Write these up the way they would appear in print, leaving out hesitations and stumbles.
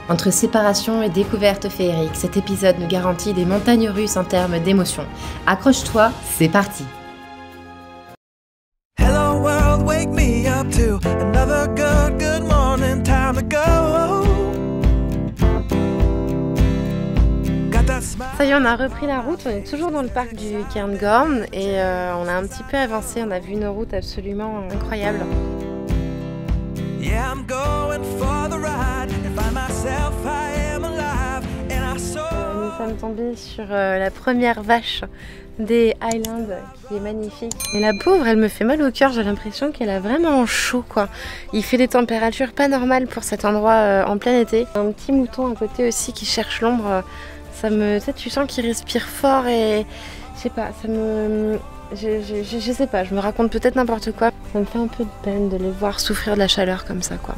Entre séparation et découverte féerique, cet épisode nous garantit des montagnes russes en termes d'émotions. Accroche-toi, c'est parti! Hello world, wake me up to another good morning, time to go. Ça y est, on a repris la route, on est toujours dans le parc du Cairngorm et on a un petit peu avancé, on a vu une route absolument incroyable. Yeah, I'm going for the ride and find myself I am alive and I saw. Nous sommes tombés sur la première vache des Highlands qui est magnifique. Et la pauvre, elle me fait mal au cœur, j'ai l'impression qu'elle a vraiment chaud quoi. Il fait des températures pas normales pour cet endroit en plein été. Un petit mouton à côté aussi qui cherche l'ombre, ça me... tu sens qu'il respire fort et je sais pas, ça me... Je sais pas, je me raconte peut-être n'importe quoi. Ça me fait un peu de peine de les voir souffrir de la chaleur comme ça quoi.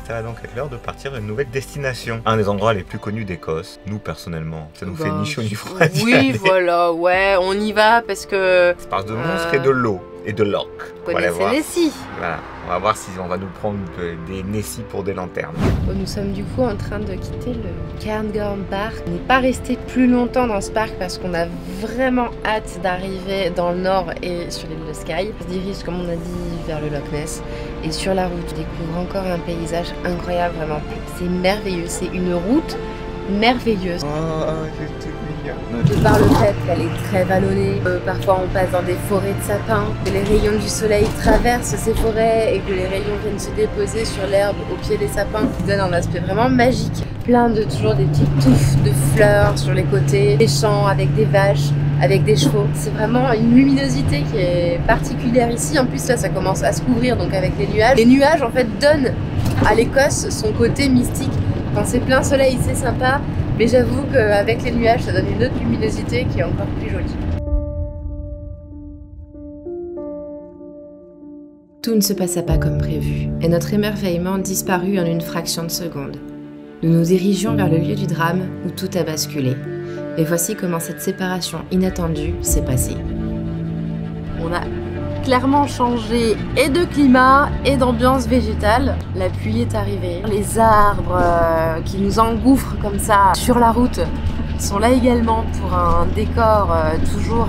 Ça va donc être l'heure de partir vers une nouvelle destination. Un des endroits les plus connus d'Écosse. Nous, personnellement, ça nous fait ni chaud ni froid. Oui, voilà, ouais, on y va parce que... Ça parle de monstres et de l'eau et de l'orque. Vous connaissez Nessie. Voilà, on va voir si on va nous prendre des Nessie pour des lanternes. Nous sommes du coup en train de quitter le Cairngorm Park. On n'est pas resté plus longtemps dans ce parc parce qu'on a vraiment hâte d'arriver dans le nord et sur l'île de Skye. On se dirige, comme on a dit, vers le Loch Ness. Et sur la route, on découvre encore un paysage incroyable, vraiment. C'est merveilleux, c'est une route merveilleuse. Oh, c'est tout mignon. De par le fait qu'elle est très vallonnée, parfois on passe dans des forêts de sapins, que les rayons du soleil traversent ces forêts et que les rayons viennent se déposer sur l'herbe au pied des sapins qui donne un aspect vraiment magique. Plein de toujours des petites touffes de fleurs sur les côtés, des champs avec des vaches, avec des chevaux. C'est vraiment une luminosité qui est particulière ici. En plus là ça commence à se couvrir donc avec les nuages. Les nuages en fait donnent à l'Écosse son côté mystique. Quand c'est plein soleil c'est sympa, mais j'avoue qu'avec les nuages ça donne une autre luminosité qui est encore plus jolie. Tout ne se passa pas comme prévu, et notre émerveillement disparut en une fraction de seconde. Nous nous dirigions vers le lieu du drame où tout a basculé. Et voici comment cette séparation inattendue s'est passée. On a clairement changé et de climat et d'ambiance végétale. La pluie est arrivée. Les arbres qui nous engouffrent comme ça sur la route sont là également pour un décor toujours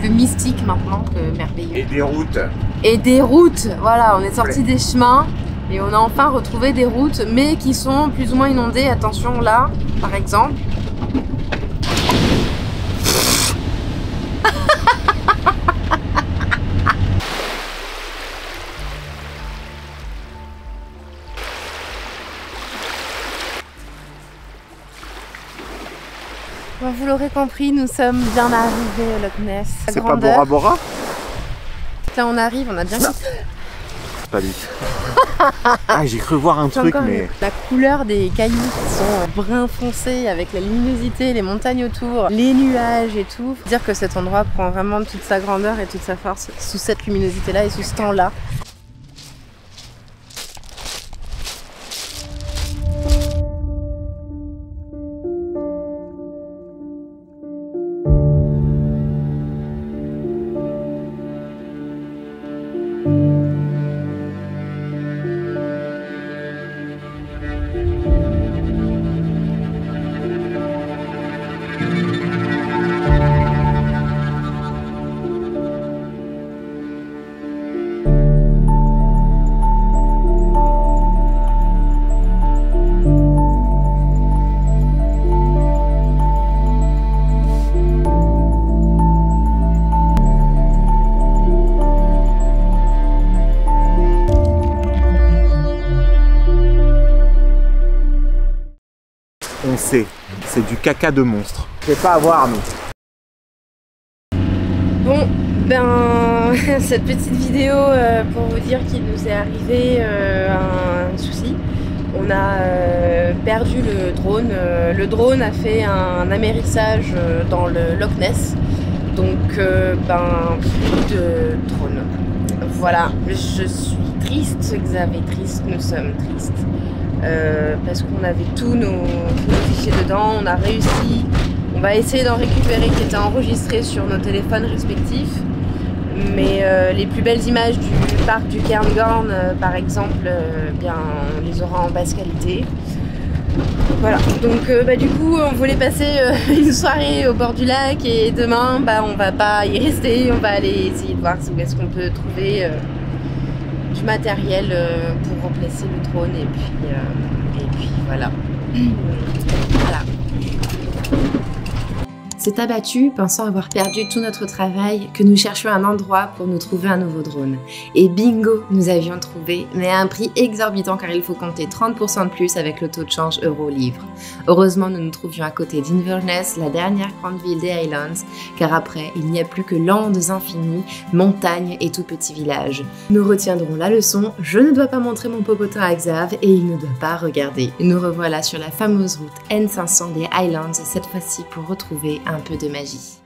plus mystique maintenant que merveilleux. Et des routes. Et des routes, voilà, on est sorti des chemins et on a enfin retrouvé des routes mais qui sont plus ou moins inondées. Attention là, par exemple. Vous l'aurez compris, nous sommes bien arrivés au Loch Ness. C'est pas Bora Bora? Là on arrive, on a bien... Pas du tout. Ah, j'ai cru voir un truc mais... La couleur des cailloux qui sont brun foncé avec la luminosité, les montagnes autour, les nuages et tout. Faut dire que cet endroit prend vraiment toute sa grandeur et toute sa force sous cette luminosité là et sous ce temps là. On sait, c'est du caca de monstre. Je vais pas avoir nous. Bon, ben cette petite vidéo pour vous dire qu'il nous est arrivé un souci. On a perdu le drone. Le drone a fait un amérissage dans le Loch Ness. Donc ben plus de drone. Voilà, je suis triste, Xavier triste, nous sommes tristes. Parce qu'on avait tous nos fichiers dedans, on a réussi, on va essayer d'en récupérer qui étaient enregistrés sur nos téléphones respectifs. Mais les plus belles images du parc du Cairngorm, par exemple, bien, on les aura en basse qualité. Voilà, donc du coup on voulait passer une soirée au bord du lac et demain on va pas y rester, on va aller essayer de voir où est-ce qu'on peut trouver du matériel pour remplacer le drone et puis voilà. Voilà. C'est abattu, pensant avoir perdu tout notre travail, que nous cherchions un endroit pour nous trouver un nouveau drone. Et bingo, nous avions trouvé, mais à un prix exorbitant car il faut compter 30% de plus avec le taux de change euro-livre. Heureusement, nous nous trouvions à côté d'Inverness, la dernière grande ville des Highlands, car après, il n'y a plus que landes infinies, montagnes et tout petits villages. Nous retiendrons la leçon, je ne dois pas montrer mon popotin à Xav et il ne doit pas regarder. Nous revoilà sur la fameuse route N500 des Highlands, cette fois-ci pour retrouver un peu de magie.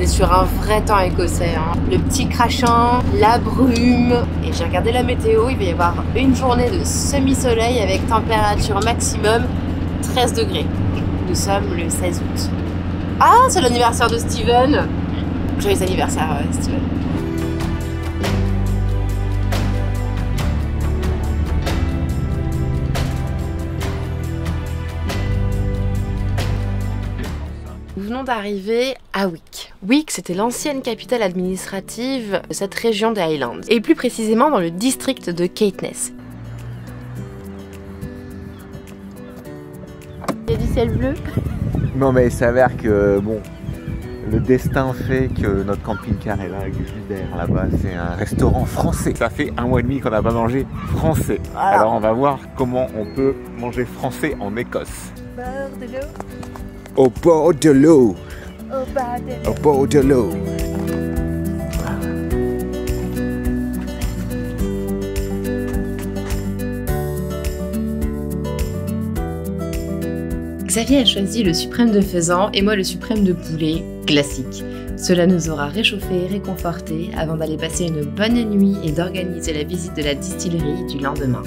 Sur un vrai temps écossais, hein. Le petit crachant, la brume, et j'ai regardé la météo, il va y avoir une journée de semi-soleil avec température maximum 13 degrés. Nous sommes le 16 août. Ah, c'est l'anniversaire de Steven. Joyeux anniversaire Steven. Nous venons d'arriver à Wick. Wick, c'était l'ancienne capitale administrative de cette région des Highlands, et plus précisément dans le district de Caithness. Il y a du ciel bleu. Non mais il s'avère que bon, le destin fait que notre camping-car est là, juste derrière là-bas, c'est un restaurant français. Ça fait 1 mois et demi qu'on n'a pas mangé français. Voilà. Alors on va voir comment on peut manger français en Écosse. Bord de l'eau. Au bord de l'eau. Au bord de l'eau. Xavier a choisi le suprême de faisan et moi le suprême de poulet, classique. Cela nous aura réchauffés et réconfortés avant d'aller passer une bonne nuit et d'organiser la visite de la distillerie du lendemain.